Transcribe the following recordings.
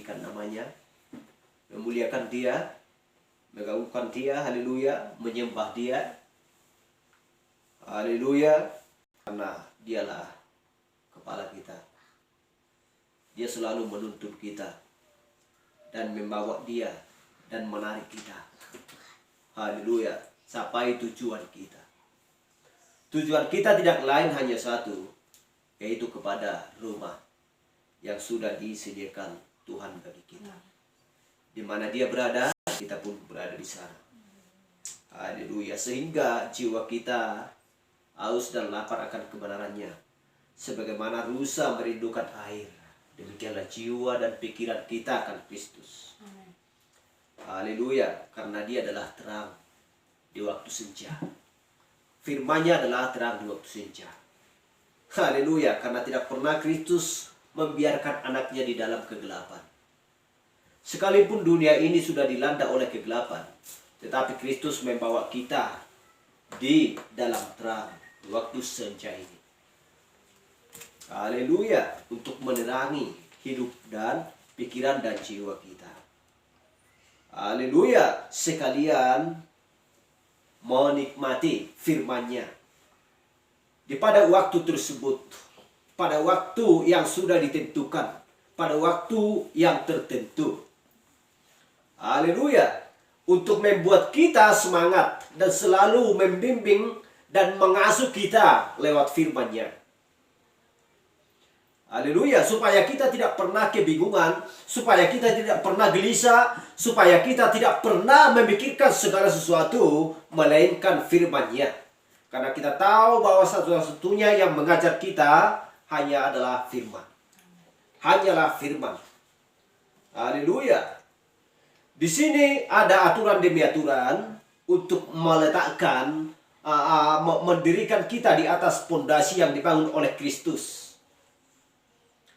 meninggikan namanya, memuliakan dia, mengagungkan dia, haleluya, menyembah dia, haleluya, karena dialah kepala kita. Dia selalu menuntun kita dan membawa dia dan menarik kita, haleluya, sampai tujuan kita. Tujuan kita tidak lain hanya satu, yaitu kepada rumah yang sudah disediakan Tuhan bagi kita. Di mana dia berada, kita pun berada di sana. Haleluya. Sehingga jiwa kita haus dan lapar akan kebenarannya, sebagaimana rusa merindukan air, demikianlah jiwa dan pikiran kita akan Kristus. Haleluya. Karena dia adalah terang di waktu senja. Firman-Nya adalah terang di waktu senja. Haleluya. Karena tidak pernah Kristus membiarkan anaknya di dalam kegelapan. Sekalipun dunia ini sudah dilanda oleh kegelapan, tetapi Kristus membawa kita di dalam terang di waktu senja ini. Haleluya. Untuk menerangi hidup dan pikiran dan jiwa kita. Haleluya. Sekalian menikmati firman-Nya. Di pada waktu tersebut, pada waktu yang sudah ditentukan, pada waktu yang tertentu. Haleluya. Untuk membuat kita semangat dan selalu membimbing dan mengasuh kita lewat firman-Nya. Haleluya. Supaya kita tidak pernah kebingungan, supaya kita tidak pernah gelisah, supaya kita tidak pernah memikirkan segala sesuatu melainkan firman-Nya. Karena kita tahu bahwa satu-satunya yang mengajar kita hanya adalah firman. Hanyalah firman. Haleluya. Di sini ada aturan demi aturan untuk meletakkan, mendirikan kita di atas pondasi yang dibangun oleh Kristus.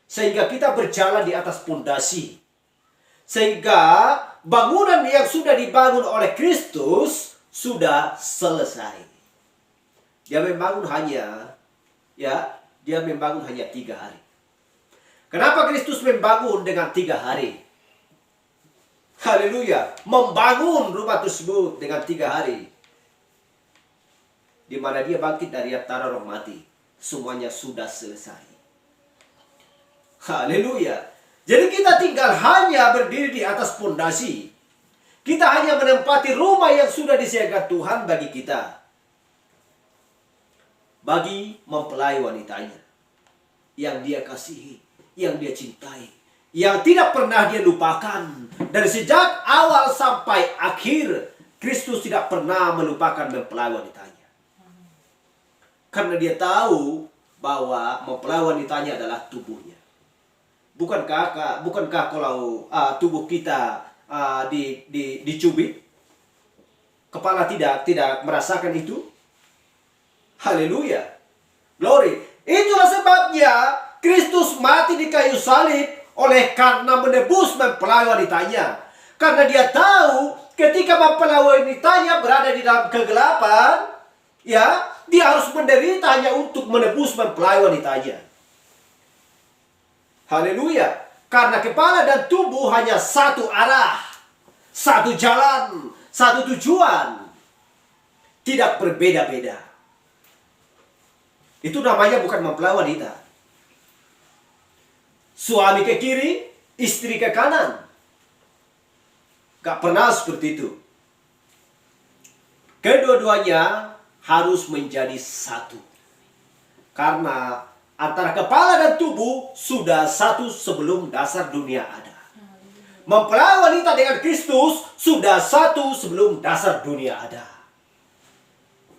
Sehingga kita berjalan di atas pondasi. Sehingga bangunan yang sudah dibangun oleh Kristus sudah selesai. Dia membangun hanya 3 hari. Kenapa Kristus membangun dengan 3 hari? Haleluya. Membangun rumah tersebut dengan 3 hari. Di mana dia bangkit dari antara orang mati. Semuanya sudah selesai. Haleluya. Jadi kita tinggal hanya berdiri di atas pondasi. Kita hanya menempati rumah yang sudah disediakan Tuhan bagi kita. Bagi mempelai wanitanya yang dia kasihi, yang dia cintai, yang tidak pernah dia lupakan. Dari sejak awal sampai akhir, Kristus tidak pernah melupakan mempelai wanitanya. Karena dia tahu bahwa mempelai wanitanya adalah tubuhnya. Bukankah kalau tubuh kita dicubit, kepala tidak merasakan itu? Haleluya. Glory. Itulah sebabnya Kristus mati di kayu salib oleh karena menebus mempelai wanitanya. Karena dia tahu ketika mempelai wanitanya berada di dalam kegelapan, dia harus menderita hanya untuk menebus mempelai wanitanya. Haleluya. Karena kepala dan tubuh hanya satu arah, satu jalan, satu tujuan. Tidak berbeda-beda. Itu namanya bukan mempelai wanita. Suami ke kiri, istri ke kanan. Gak pernah seperti itu. Kedua-duanya harus menjadi satu. Karena antara kepala dan tubuh sudah satu sebelum dasar dunia ada. Mempelai wanita dengan Kristus sudah satu sebelum dasar dunia ada.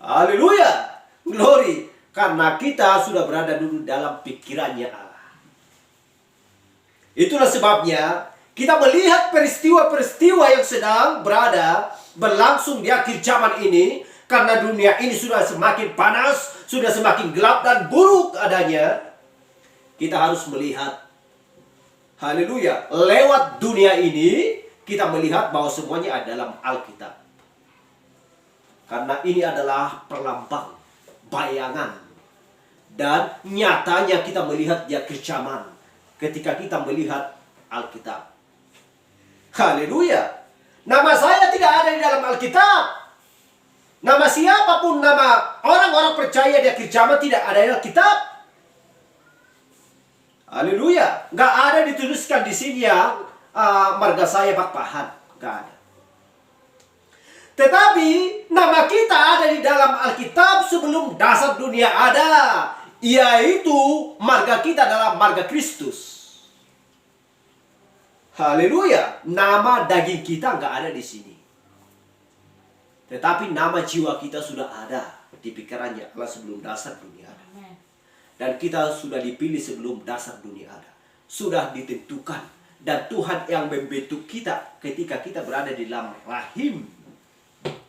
Haleluya. Glory. Karena kita sudah berada dulu dalam pikirannya Allah. Itulah sebabnya kita melihat peristiwa-peristiwa yang sedang berlangsung di akhir zaman ini. Karena dunia ini sudah semakin panas, sudah semakin gelap dan buruk adanya. Kita harus melihat, haleluya, lewat dunia ini kita melihat bahwa semuanya ada dalam Alkitab. Karena ini adalah perlambang, bayangan. Dan nyatanya kita melihat di akhir zaman ketika kita melihat Alkitab. Haleluya. Nama saya tidak ada di dalam Alkitab. Nama siapapun, nama orang-orang percaya di akhir zaman tidak ada di Alkitab. Haleluya. Nggak ada dituliskan di sini yang marga saya Pakpahan. Nggak ada. Tetapi nama kita ada di dalam Alkitab sebelum dasar dunia ada. Yaitu marga kita adalah marga Kristus. Haleluya. Nama daging kita nggak ada di sini. Tetapi nama jiwa kita sudah ada di pikirannya Allah sebelum dasar dunia ada. Dan kita sudah dipilih sebelum dasar dunia ada. Sudah ditentukan. Dan Tuhan yang membentuk kita ketika kita berada di dalam rahim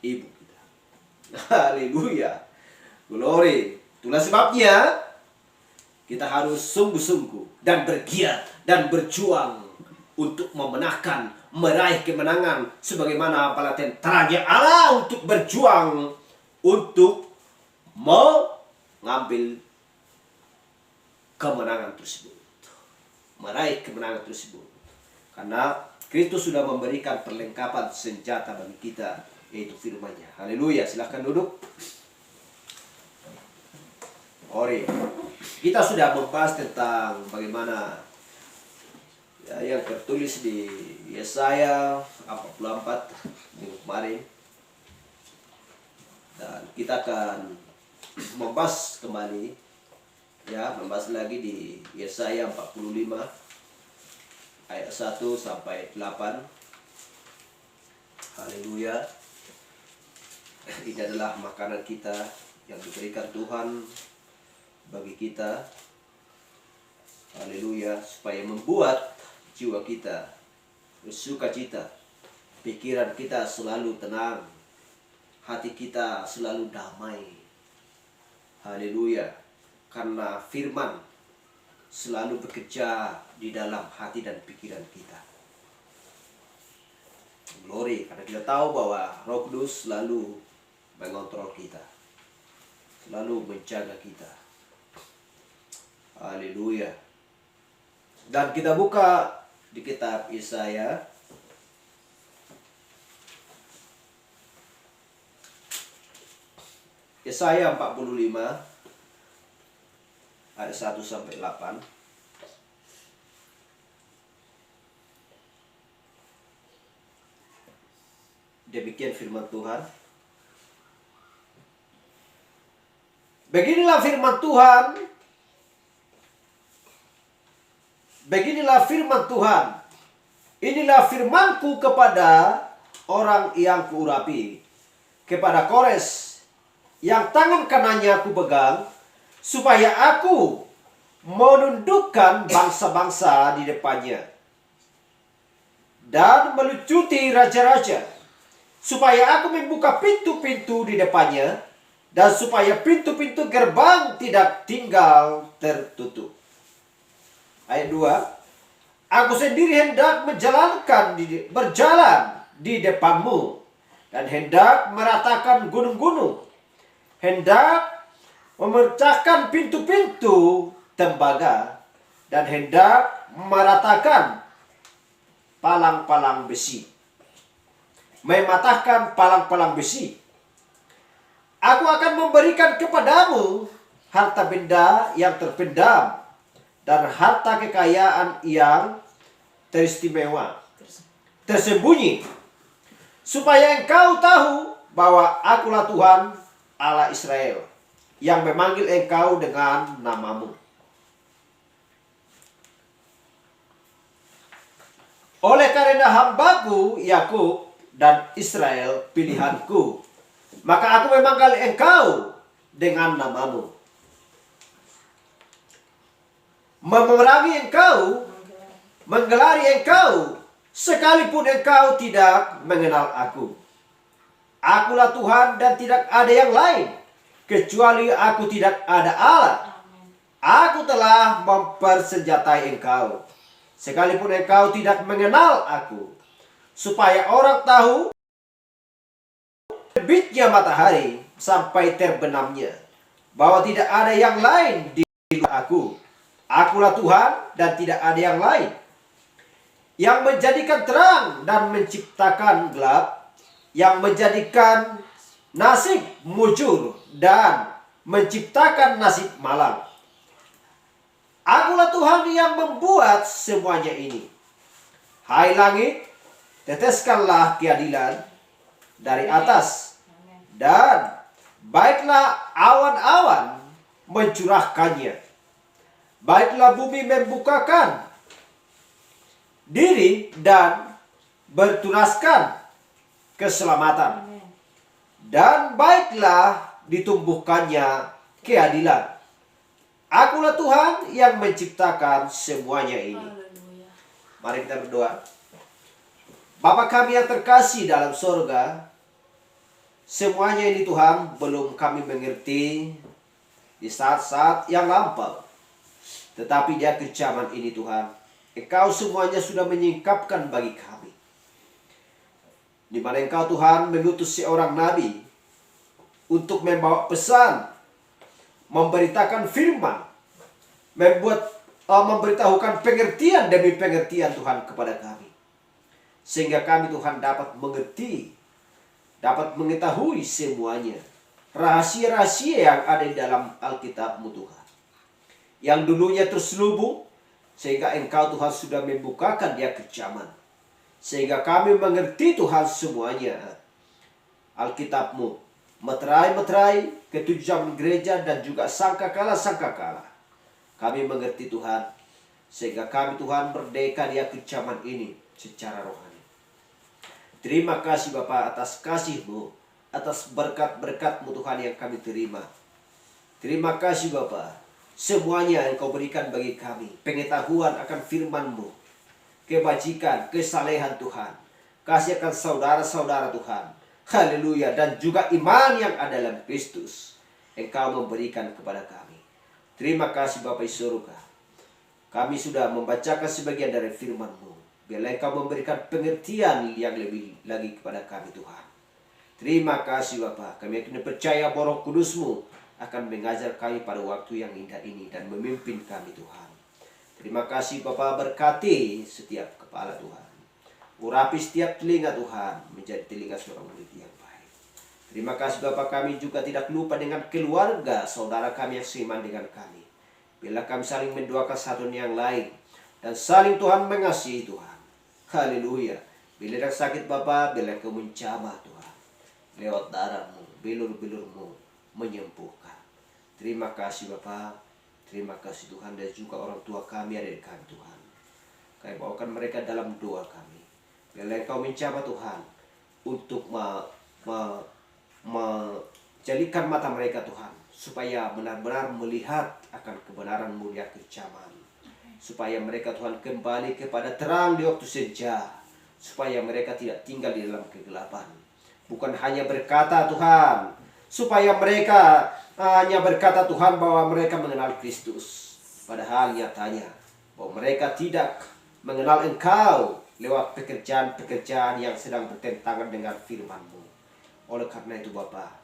ibu kita. Haleluya. Glory. Itulah sebabnya kita harus sungguh-sungguh dan bergiat dan berjuang untuk memenangkan, meraih kemenangan sebagaimana pelatihan terangnya Allah untuk berjuang untuk mengambil kemenangan tersebut, meraih kemenangan tersebut. Karena Kristus sudah memberikan perlengkapan senjata bagi kita, yaitu firman-Nya. Haleluya. Silahkan duduk. Ori. Kita sudah membahas tentang bagaimana yang tertulis di Yesaya 44 minggu kemarin. Dan kita akan membahas kembali, membahas lagi di Yesaya 45 ayat 1 sampai 8. Haleluya. Ini adalah makanan kita yang diberikan Tuhan bagi kita. Haleluya. Supaya membuat jiwa kita bersukacita, pikiran kita selalu tenang, hati kita selalu damai. Haleluya. Karena firman selalu bekerja di dalam hati dan pikiran kita. Glory. Karena kita tahu bahwa Roh Kudus selalu mengontrol kita, selalu menjaga kita. Haleluya. Dan kita buka di kitab Yesaya Yesaya 45 ayat 1 sampai 8. Demikian firman Tuhan. Beginilah firman Tuhan. Beginilah firman Tuhan. Inilah firmanku kepada orang yang kuurapi, kepada Kores yang tangan kanannya aku pegang, supaya aku menundukkan bangsa-bangsa di depannya dan melucuti raja-raja, supaya aku membuka pintu-pintu di depannya, dan supaya pintu-pintu gerbang tidak tinggal tertutup. Ayat 2. Aku sendiri hendak berjalan di depanmu, dan hendak meratakan gunung-gunung, hendak memecahkan pintu-pintu tembaga, dan hendak meratakan palang-palang besi, mematahkan palang-palang besi. Aku akan memberikan kepadamu harta benda yang terpendam dan harta kekayaan yang teristimewa, tersembunyi, supaya engkau tahu bahwa akulah Tuhan Allah Israel, yang memanggil engkau dengan namamu. Oleh karena hambaku Yakub dan Israel pilihanku, maka aku memanggil engkau dengan namamu, memerangi engkau, menggelari engkau, sekalipun engkau tidak mengenal aku. Akulah Tuhan dan tidak ada yang lain, kecuali aku tidak ada Allah. Aku telah mempersenjatai engkau, sekalipun engkau tidak mengenal aku, supaya orang tahu terbitnya matahari sampai terbenamnya, bahwa tidak ada yang lain di luar aku. Akulah Tuhan dan tidak ada yang lain. yang menjadikan terang dan menciptakan gelap, yang menjadikan nasib mujur dan menciptakan nasib malang. Akulah Tuhan yang membuat semuanya ini. Hai langit, teteskanlah keadilan dari atas, dan baiklah awan-awan mencurahkannya. Baiklah bumi membukakan diri dan bertunaskan keselamatan. Dan baiklah ditumbuhkannya keadilan. Akulah Tuhan yang menciptakan semuanya ini. Mari kita berdoa. Bapa kami yang terkasih dalam sorga, semuanya ini Tuhan belum kami mengerti di saat-saat yang lampau. Tetapi di akhir zaman ini Tuhan, Engkau semuanya sudah menyingkapkan bagi kami. Di mana Engkau Tuhan mengutus seorang nabi untuk membawa pesan, memberitakan firman, memberitahukan pengertian demi pengertian Tuhan kepada kami. Sehingga kami Tuhan dapat mengerti, dapat mengetahui semuanya. Rahasia-rahasia yang ada di dalam Alkitab-Mu Tuhan. Yang dulunya terselubung, sehingga Engkau Tuhan sudah membukakan di akhir zaman. Sehingga kami mengerti Tuhan semuanya. Alkitab-Mu, meterai-meterai, ketujuan gereja dan juga sangkakala-sangkakala. Kami mengerti Tuhan, sehingga kami Tuhan merdeka di akhir zaman ini secara rohani. Terima kasih Bapa atas kasih-Mu, atas berkat-berkat-Mu Tuhan yang kami terima. Terima kasih Bapa, semuanya yang Kau berikan bagi kami, pengetahuan akan firman-Mu, kebajikan, kesalehan Tuhan, kasih akan saudara-saudara Tuhan. Haleluya. Dan juga iman yang ada dalam Kristus Engkau memberikan kepada kami. Terima kasih Bapa di surga. Kami sudah membacakan sebagian dari firman-Mu. Biarlah Engkau memberikan pengertian yang lebih lagi kepada kami Tuhan. Terima kasih Bapa. Kami akan percaya bahwa Roh Kudus-Mu akan mengajar kami pada waktu yang indah ini dan memimpin kami Tuhan. Terima kasih Bapa, berkati setiap kepala Tuhan. Urapi setiap telinga Tuhan menjadi telinga seorang murid yang baik. Terima kasih Bapa, kami juga tidak lupa dengan keluarga saudara kami yang seiman dengan kami. Bila kami saling mendoakan satu yang lain dan saling Tuhan mengasihi Tuhan. Haleluya. Bila ada sakit Bapa, bila Kau menjamah Tuhan, lewat darah-Mu, bilur-bilur-Mu menyembuhkan. Terima kasih Bapa. Terima kasih Tuhan, dan juga orang tua kami ada di kami Tuhan. Kami bawakan mereka dalam doa kami. Biarlah Engkau menjamah Tuhan untuk menjadikan mata mereka Tuhan, supaya benar-benar melihat akan kebenaran-Mu di akhir zaman. Supaya mereka Tuhan kembali kepada terang di waktu senja. Supaya mereka tidak tinggal di dalam kegelapan. Bukan hanya berkata Tuhan, supaya mereka hanya berkata Tuhan bahwa mereka mengenal Kristus. Padahal nyatanya bahwa mereka tidak mengenal Engkau lewat pekerjaan-pekerjaan yang sedang bertentangan dengan firman-Mu. Oleh karena itu Bapa,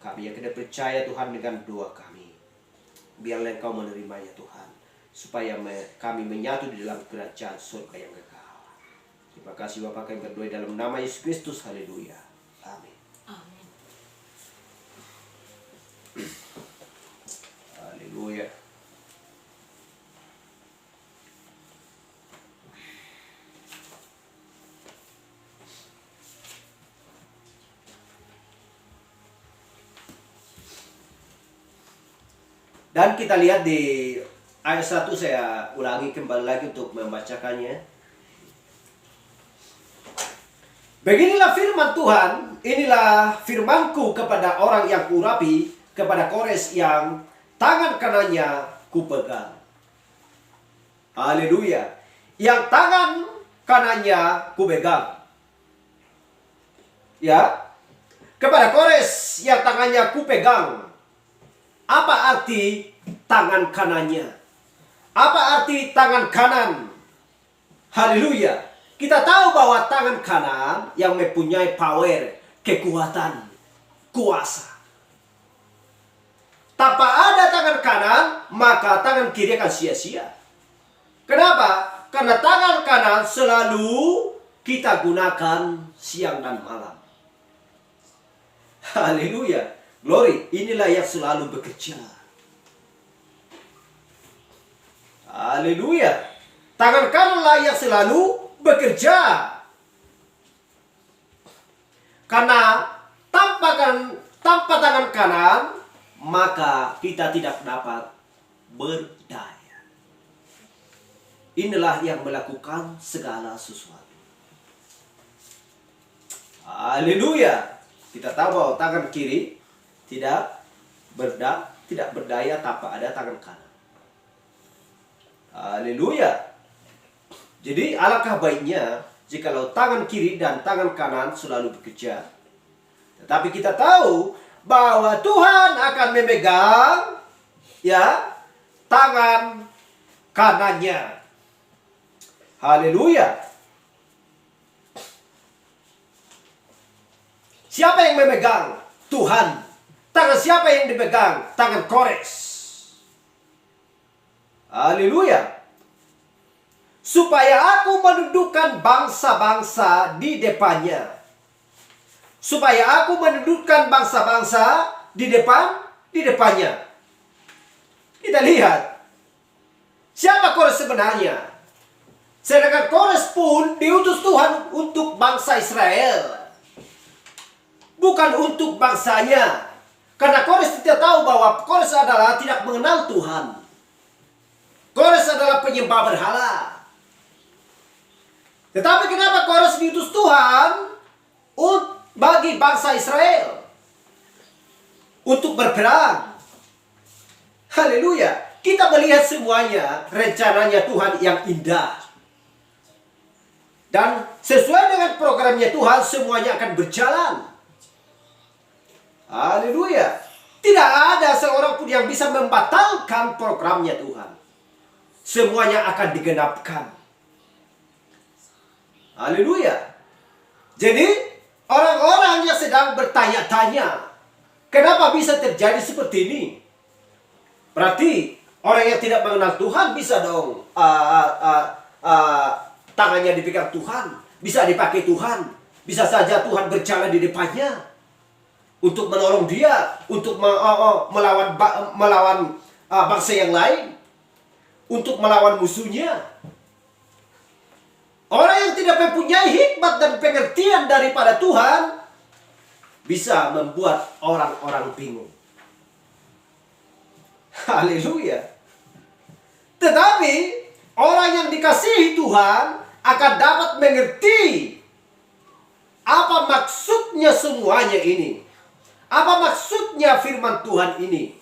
kami yang tidak percaya Tuhan dengan doa kami, biarlah Engkau menerimanya Tuhan, supaya kami menyatu di dalam kerajaan surga yang kekal. Terima kasih Bapa, kami berdoa dalam nama Yesus Kristus. Haleluya. Amin. Amin. Haleluya. Dan kita lihat di ayat 1, saya ulangi kembali lagi untuk membacakannya. Beginilah firman Tuhan, inilah firmanku kepada orang yang kurapi, kepada Kores yang tangan kanannya kupegang. Haleluya. Yang tangan kanannya kupegang. Ya. Kepada Kores yang tangannya kupegang. Apa arti tangan kanannya? Apa arti tangan kanan? Haleluya. Kita tahu bahwa tangan kanan yang mempunyai power, kekuatan, kuasa. Tanpa ada tangan kanan, maka tangan kiri akan sia-sia. Kenapa? Karena tangan kanan selalu kita gunakan siang dan malam. Haleluya. Glory. Inilah yang selalu bekerja. Haleluya. Tangan kananlah yang selalu bekerja. Karena tanpa tangan kanan, maka kita tidak dapat berdaya. Inilah yang melakukan segala sesuatu. Haleluya. Kita tahu bahwa tangan kiri tidak berdaya tanpa ada tangan kanan. Haleluya. Jadi alangkah baiknya jikalau tangan kiri dan tangan kanan selalu bekerja. Tetapi kita tahu bahwa Tuhan akan memegang tangan kanannya. Haleluya. Siapa yang memegang? Tuhan. Tangan siapa yang dipegang? Tangan Kores. Haleluya. Supaya aku menundukkan bangsa-bangsa di depannya. Supaya aku menundukkan bangsa-bangsa di depannya. Kita lihat. Siapa Kores sebenarnya? Sedangkan Kores pun diutus Tuhan untuk bangsa Israel. Bukan untuk bangsanya. Karena Kores tidak tahu bahwa Kores adalah tidak mengenal Tuhan. Kores adalah penyembah berhala. Tetapi kenapa Kores diutus Tuhan bagi bangsa Israel untuk berperang? Haleluya. Kita melihat semuanya rencananya Tuhan yang indah. Dan sesuai dengan programnya Tuhan semuanya akan berjalan. Haleluya. Tidak ada seorang pun yang bisa membatalkan programnya Tuhan. Semuanya akan digenapkan. Haleluya. Jadi orang-orang yang sedang bertanya-tanya, kenapa bisa terjadi seperti ini? Berarti orang yang tidak mengenal Tuhan bisa dong tangannya dipegang Tuhan, bisa dipakai Tuhan, bisa saja Tuhan berjalan di depannya untuk menolong dia, untuk melawan bangsa yang lain, untuk melawan musuhnya. Orang yang tidak mempunyai hikmat dan pengertian daripada Tuhan bisa membuat orang-orang bingung. Haleluya. Tetapi orang yang dikasihi Tuhan akan dapat mengerti apa maksudnya semuanya ini. Apa maksudnya firman Tuhan ini.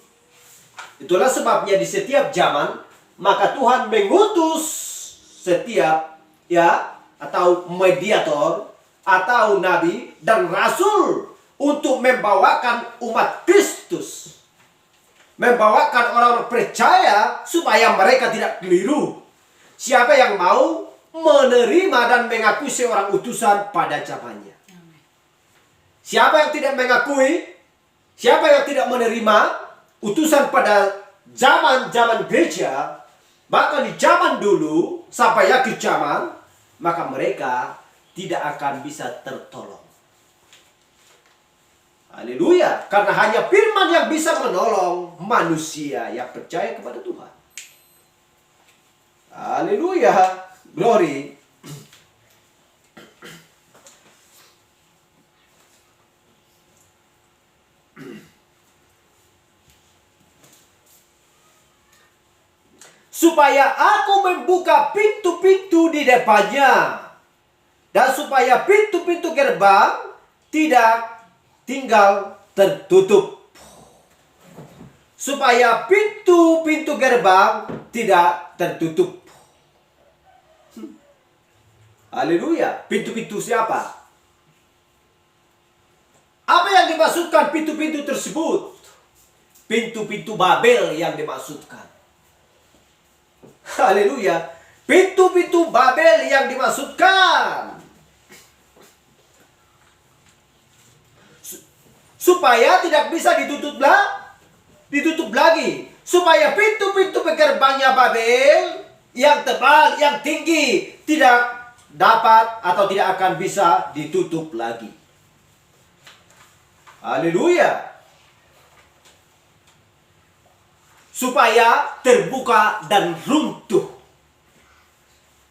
Itulah sebabnya di setiap zaman maka Tuhan mengutus setiap atau mediator atau nabi dan rasul untuk membawakan umat Kristus, membawakan orang-orang percaya supaya mereka tidak keliru. Siapa yang mau menerima dan mengakui seorang utusan pada zamannya? Siapa yang tidak mengakui, siapa yang tidak menerima utusan pada zaman gereja, bahkan di zaman dulu sampai akhir zaman, maka mereka tidak akan bisa tertolong. Haleluya. Karena hanya firman yang bisa menolong manusia yang percaya kepada Tuhan. Haleluya. Glory. Supaya aku membuka pintu-pintu di depannya. Dan supaya pintu-pintu gerbang tidak tinggal tertutup. Supaya pintu-pintu gerbang tidak tertutup. Haleluya. Pintu-pintu siapa? Apa yang dimaksudkan pintu-pintu tersebut? Pintu-pintu Babel yang dimaksudkan. Haleluya. Pintu-pintu Babel yang dimaksudkan. Supaya tidak bisa ditutup lagi. Supaya pintu-pintu gerbangnya Babel yang tebal, yang tinggi tidak dapat atau tidak akan bisa ditutup lagi. Haleluya. Supaya terbuka dan runtuh.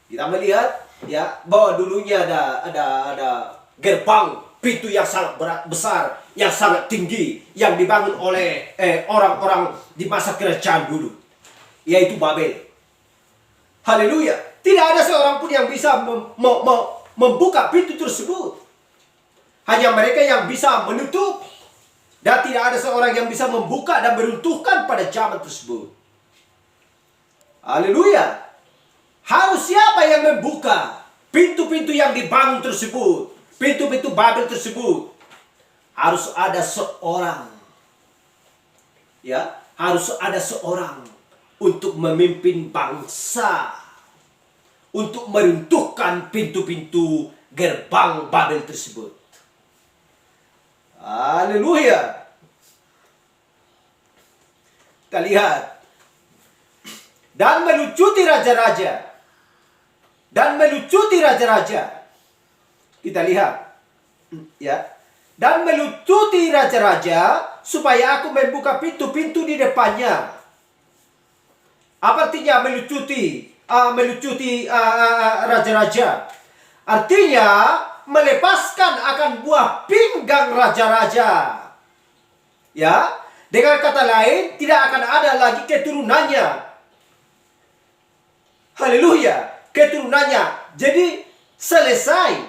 Kita melihat ya bahwa dulunya ada gerbang pintu yang sangat besar, yang sangat tinggi, yang dibangun oleh orang-orang di masa kerajaan dulu, yaitu Babel. Haleluya. Tidak ada seorang pun yang bisa membuka pintu tersebut. Hanya mereka yang bisa menutup. Dan tidak ada seorang yang bisa membuka dan meruntuhkan pada zaman tersebut. Haleluya. Harus siapa yang membuka pintu-pintu yang dibangun tersebut, pintu-pintu Babel tersebut? Harus ada seorang. Ya, harus ada seorang untuk memimpin bangsa, untuk meruntuhkan pintu-pintu gerbang Babel tersebut. Haleluya. Kita lihat. Dan melucuti raja-raja. Dan melucuti raja-raja. Kita lihat. Ya. Dan melucuti raja-raja supaya aku membuka pintu-pintu di depannya. Apa artinya melucuti? Melucuti raja-raja. Artinya melepaskan akan buah pinggang raja-raja. Ya, dengan kata lain tidak akan ada lagi keturunannya. Haleluya, keturunannya. Jadi selesai.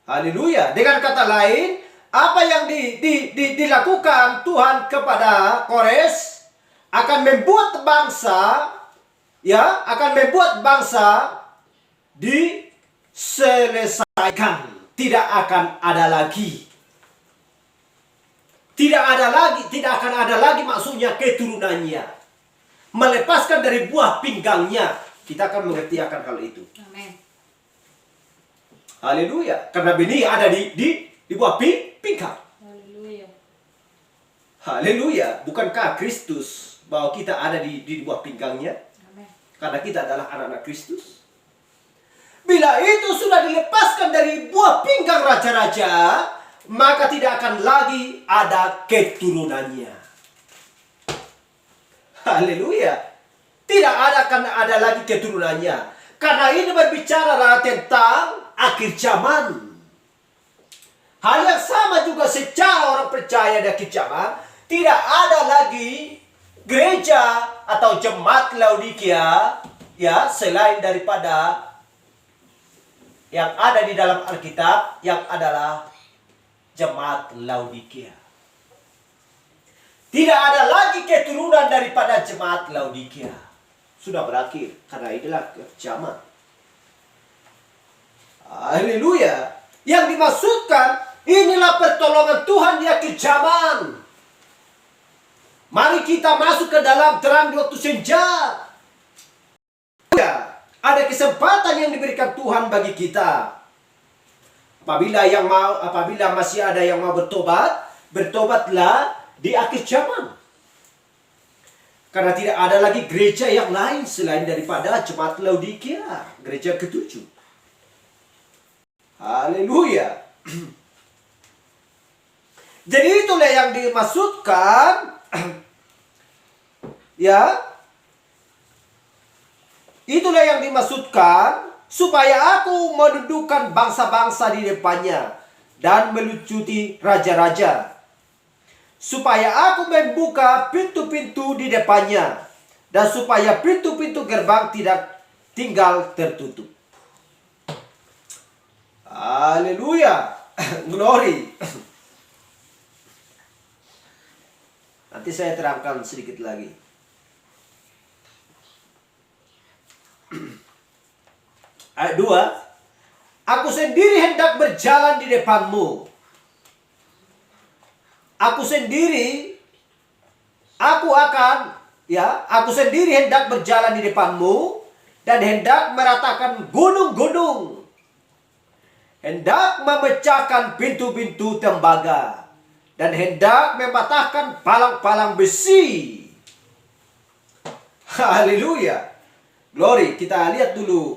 Haleluya. Dengan kata lain, apa yang dilakukan Tuhan kepada Kores akan membuat bangsa, ya, akan membuat bangsa diselesaikan. Tidak akan ada lagi. Tidak akan ada lagi maksudnya keturunannya. Melepaskan dari buah pinggangnya. Kita akan mengerti akan hal itu. Amin. Haleluya. Karena benih ada di buah pinggang. Haleluya. Haleluya. Bukankah Kristus bahwa kita ada di buah pinggangnya? Amin. Karena kita adalah anak-anak Kristus. Bila itu sudah dilepaskan dari buah pinggang raja-raja, maka tidak akan lagi ada keturunannya. Haleluya. Tidak akan ada lagi keturunannya. Karena ini berbicara tentang akhir zaman. Hal yang sama juga secara orang percaya di akhir zaman. Tidak ada lagi gereja atau jemaat Laodikia, ya, selain daripada yang ada di dalam Alkitab, yang adalah jemaat Laodikia. Tidak ada lagi keturunan daripada jemaat Laodikia. Sudah berakhir, karena inilah zaman. Haleluya. Yang dimaksudkan, inilah pertolongan Tuhan di akhir zaman. Mari kita masuk ke dalam terang di waktu senja. Ada kesempatan yang diberikan Tuhan bagi kita. Apabila masih ada yang mau bertobat, bertobatlah di akhir zaman. Karena tidak ada lagi gereja yang lain selain daripada jemaat Laodikia, gereja ketujuh. Haleluya. Jadi itulah yang dimaksudkan. Ya. Itulah yang dimaksudkan supaya aku mendudukkan bangsa-bangsa di depannya dan melucuti raja-raja. Supaya aku membuka pintu-pintu di depannya dan supaya pintu-pintu gerbang tidak tinggal tertutup. Haleluya. Glory. Nanti saya terangkan sedikit lagi. Ayat 2. Aku sendiri hendak berjalan di depanmu. Aku sendiri hendak berjalan di depanmu dan hendak meratakan gunung-gunung. Hendak memecahkan pintu-pintu tembaga dan hendak mematahkan palang-palang besi. Haleluya. Glory. Kita lihat dulu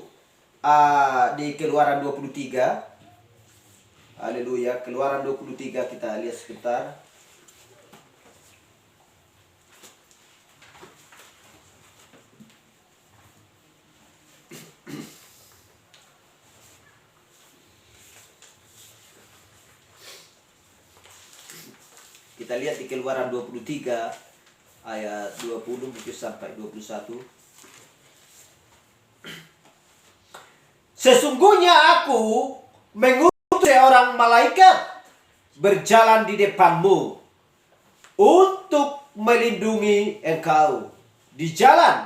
di Keluaran 23. Haleluya. Keluaran 23 kita lihat sebentar. Kita lihat di Keluaran 23 ayat 20 sampai 21. Sesungguhnya aku mengutus seorang malaikat berjalan di depanmu untuk melindungi engkau di jalan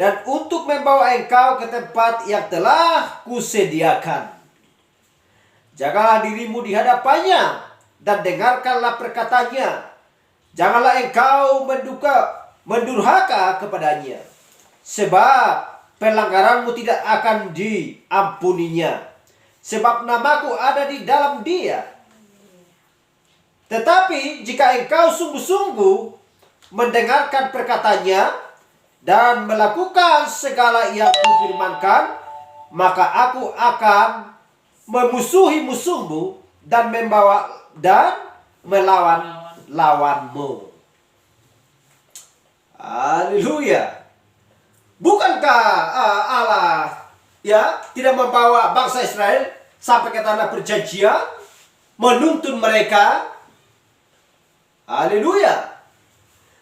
dan untuk membawa engkau ke tempat yang telah kusediakan. Jagalah dirimu di hadapannya dan dengarkanlah perkataannya. Janganlah engkau mendurhaka kepadanya, sebab pelanggaranmu tidak akan diampuninya, sebab namaku ada di dalam dia. Tetapi jika engkau sungguh-sungguh mendengarkan perkataannya dan melakukan segala yang kufirmankan, maka aku akan memusuhi musuhmu dan melawan lawanmu. Haleluya. Bukankah Allah tidak membawa bangsa Israel sampai ke tanah perjanjian, menuntun mereka? Haleluya.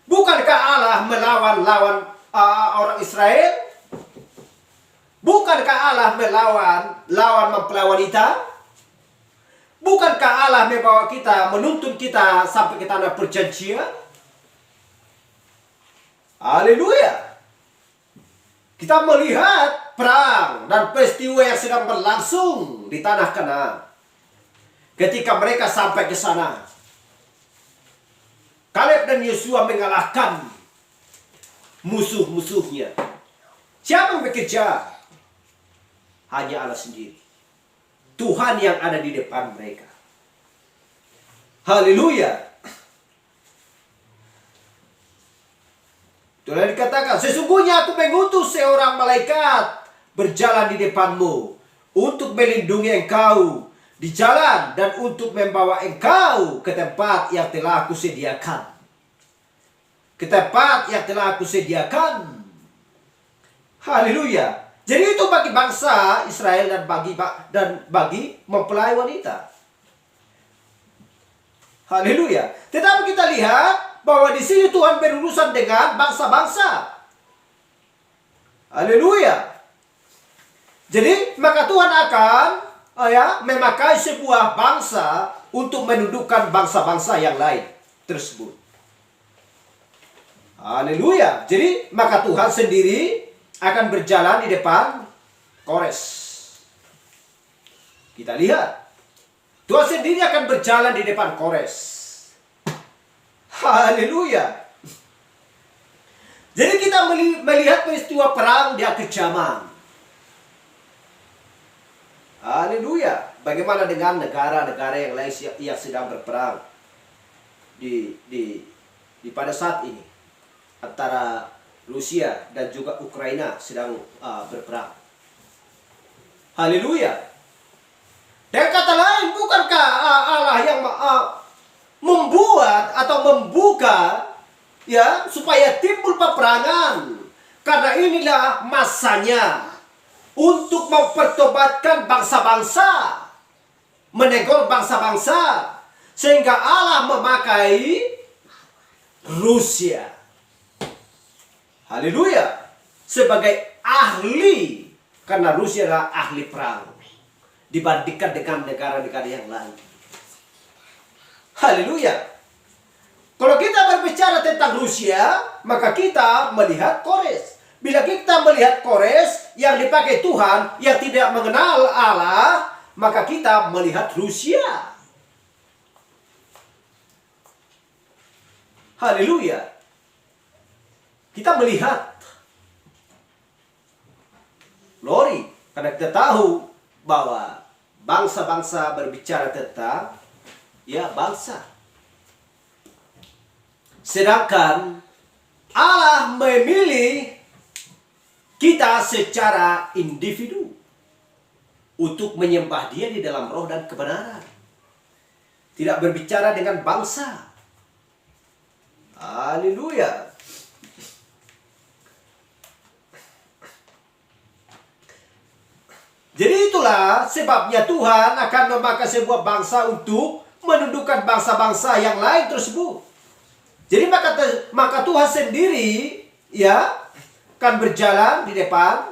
Bukankah Allah melawan orang Israel? Bukankah Allah lawan mempelai wanita? Bukankah Allah membawa kita, menuntun kita sampai ke tanah perjanjian? Haleluya. Kita melihat perang dan peristiwa yang sedang berlangsung di tanah Kanaan. Ketika mereka sampai ke sana, Kaleb dan Yosua mengalahkan musuh-musuhnya. Siapa yang bekerja? Hanya Allah sendiri. Tuhan yang ada di depan mereka. Haleluya. Tuhan dikatakan, sesungguhnya aku mengutus seorang malaikat berjalan di depanmu untuk melindungi engkau di jalan dan untuk membawa engkau ke tempat yang telah aku sediakan. Ke tempat yang telah aku sediakan. Haleluya. Jadi itu bagi bangsa Israel dan bagi mempelai wanita. Haleluya. Tetapi kita lihat bahwa di sini Tuhan berurusan dengan bangsa-bangsa. Haleluya. Jadi maka Tuhan akan memakai sebuah bangsa untuk menundukkan bangsa-bangsa yang lain tersebut. Haleluya. Jadi maka Tuhan sendiri akan berjalan di depan Kores. Kita lihat. Tuhan sendiri akan berjalan di depan Kores. Haleluya. Jadi kita melihat peristiwa perang di akhir zaman. Haleluya. Bagaimana dengan negara-negara yang lain yang sedang berperang di pada saat ini antara Rusia dan juga Ukraina sedang berperang. Haleluya. Dengan kata lain, bukankah Allah yang membuat atau membuka supaya timbul peperangan? Karena inilah masanya untuk mempertobatkan bangsa-bangsa, menegur bangsa-bangsa, sehingga Allah memakai Rusia. Haleluya. Sebagai ahli. Karena Rusia adalah ahli perang dibandingkan dengan negara-negara yang lain. Haleluya. Kalau kita berbicara tentang Rusia, maka kita melihat Kores. Bila kita melihat Kores yang dipakai Tuhan, yang tidak mengenal Allah, maka kita melihat Rusia. Haleluya. Kita melihat glory, karena kita tahu bahwa bangsa-bangsa berbicara tentang bangsa. Sedangkan Allah memilih kita secara individu untuk menyembah Dia di dalam roh dan kebenaran. Tidak berbicara dengan bangsa. Haleluya. Jadi itulah sebabnya Tuhan akan memakai sebuah bangsa untuk menundukkan bangsa-bangsa yang lain tersebut. Jadi maka Tuhan sendiri ya akan berjalan di depan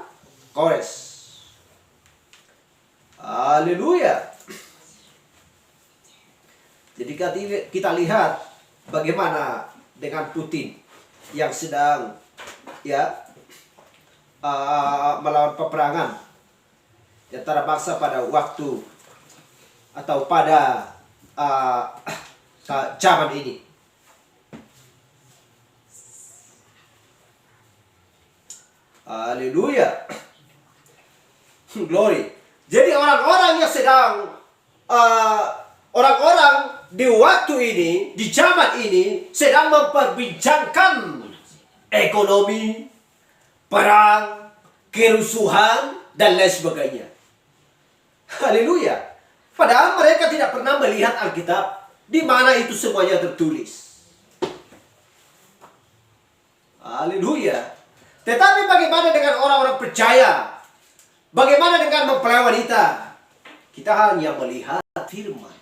Kores. Haleluya. Jadi kita lihat bagaimana dengan Putin yang sedang ya melawan peperangan di antara bangsa pada waktu atau pada zaman ini. Haleluya. Glory. Jadi orang-orang yang sedang orang-orang di waktu ini, di zaman ini sedang memperbincangkan ekonomi, perang, kerusuhan dan lain sebagainya. Haleluya. Padahal mereka tidak pernah melihat Alkitab di mana itu semuanya tertulis. Haleluya. Tetapi bagaimana dengan orang-orang percaya? Bagaimana dengan mempelai wanita? Kita hanya melihat firman.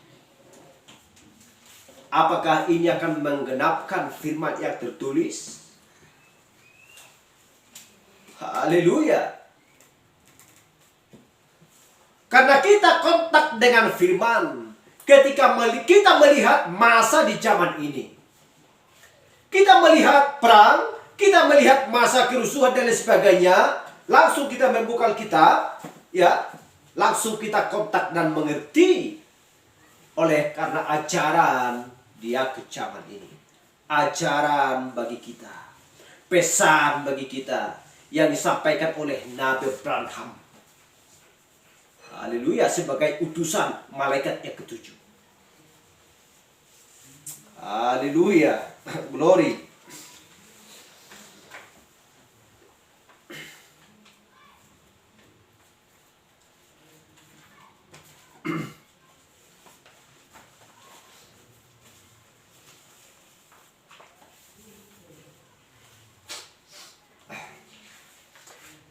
Apakah ini akan menggenapkan firman yang tertulis? Haleluya. Karena kita kontak dengan firman ketika kita melihat masa di zaman ini. Kita melihat perang, kita melihat masa kerusuhan dan lain sebagainya, langsung kita membuka Alkitab, ya, langsung kita kontak dan mengerti oleh karena ajaran dia ke zaman ini. Ajaran bagi kita, pesan bagi kita yang disampaikan oleh Nabi Branham. Haleluya, sebagai utusan malaikat yang ketujuh. Haleluya, glory.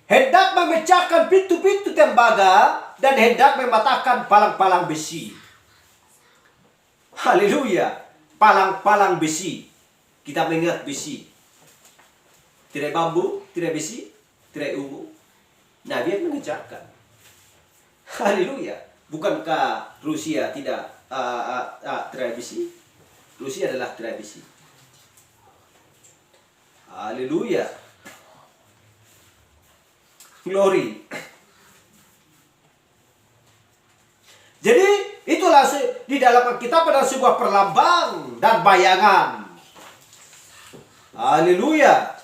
Hendak memecahkan pintu-pintu tembaga dan hendak mematahkan palang-palang besi. Haleluya. Palang-palang besi. Kita mengingat besi. Tirai bambu, tirai besi, tirai ungu. Nabi yang mengejarkan. Haleluya. Bukankah Rusia tidak tirai besi? Rusia adalah tirai besi. Haleluya. Glory. Jadi itulah di dalam Alkitab adalah sebuah perlambang dan bayangan. Haleluya.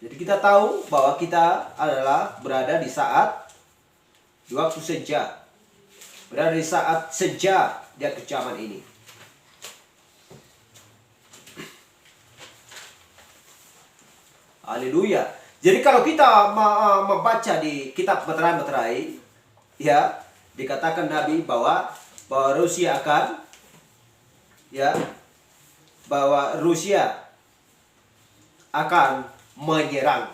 Jadi kita tahu bahwa kita adalah berada di waktu senja. Berada di saat senja di zaman ini. Haleluya. Jadi kalau kita membaca di kitab Meterai, ya, dikatakan Nabi bahwa Rusia akan, ya, bahwa Rusia akan menyerang.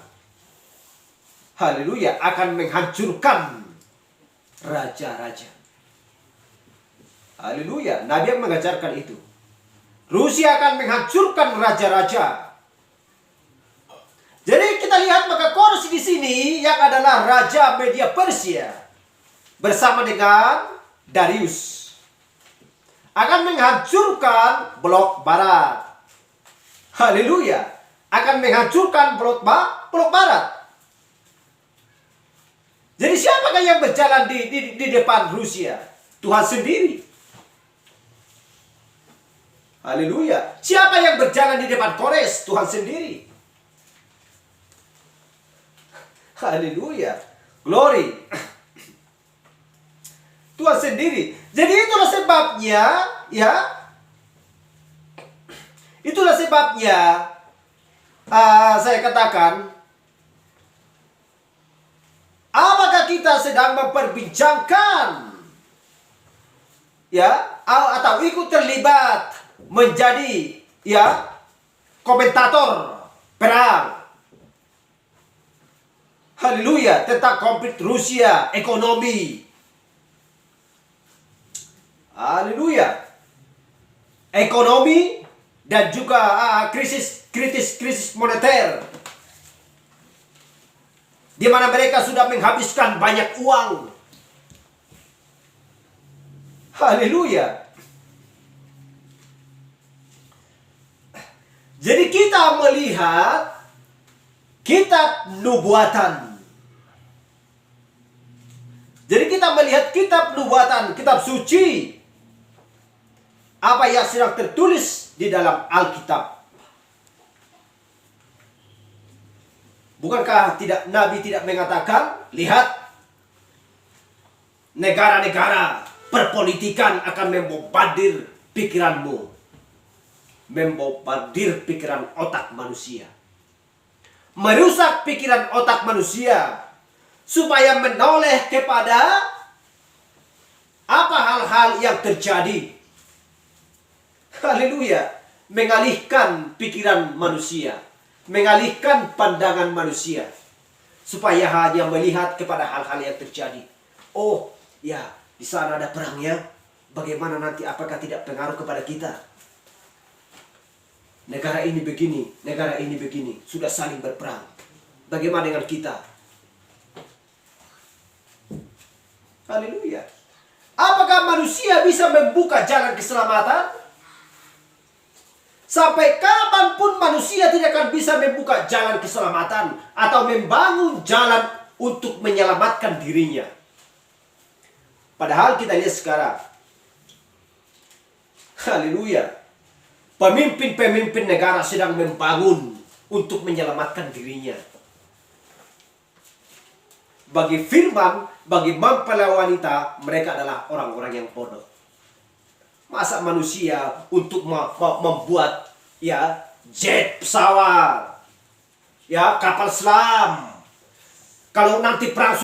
Haleluya, akan menghancurkan raja-raja. Haleluya, Nabi yang mengajarkan itu. Rusia akan menghancurkan raja-raja. Jadi kita lihat maka Kores di sini yang adalah raja Media Persia bersama dengan Darius akan menghancurkan blok barat. Haleluya, akan menghancurkan blok barat. Jadi siapakah yang berjalan di depan Rusia? Tuhan sendiri. Haleluya. Siapa yang berjalan di depan Kores? Tuhan sendiri. Haleluya. Glory. Tuhan sendiri. Jadi itulah sebabnya, ya. Itulah sebabnya saya katakan, apakah kita sedang memperbincangkan atau ikut terlibat menjadi komentator perang, haleluya, tentang konflik Rusia, ekonomi, haleluya, ekonomi dan juga krisis moneter, di mana mereka sudah menghabiskan banyak uang. Haleluya. Jadi kita melihat kitab nubuatan. Jadi kita melihat kitab nubuatan, kitab suci, apa yang sedang tertulis di dalam Alkitab. Bukankah Nabi tidak mengatakan, lihat, negara-negara perpolitikan akan membombardir pikiranmu, membombardir pikiran otak manusia, merusak pikiran otak manusia, supaya menoleh kepada apa hal-hal yang terjadi. Haleluya. Mengalihkan pikiran manusia, mengalihkan pandangan manusia, supaya hanya melihat kepada hal-hal yang terjadi. Oh ya, di sana ada perangnya. Bagaimana nanti, apakah tidak pengaruh kepada kita? Negara ini begini, negara ini begini, sudah saling berperang. Bagaimana dengan kita? Haleluya. Apakah manusia bisa membuka jalan keselamatan? Sampai kapanpun manusia tidak akan bisa membuka jalan keselamatan atau membangun jalan untuk menyelamatkan dirinya. Padahal kita lihat sekarang, haleluya, pemimpin-pemimpin negara sedang membangun untuk menyelamatkan dirinya. Bagi firman, bagi mempelai wanita, mereka adalah orang-orang yang bodoh. Masa manusia untuk membuat jet, pesawat, kapal selam, kalau nanti perang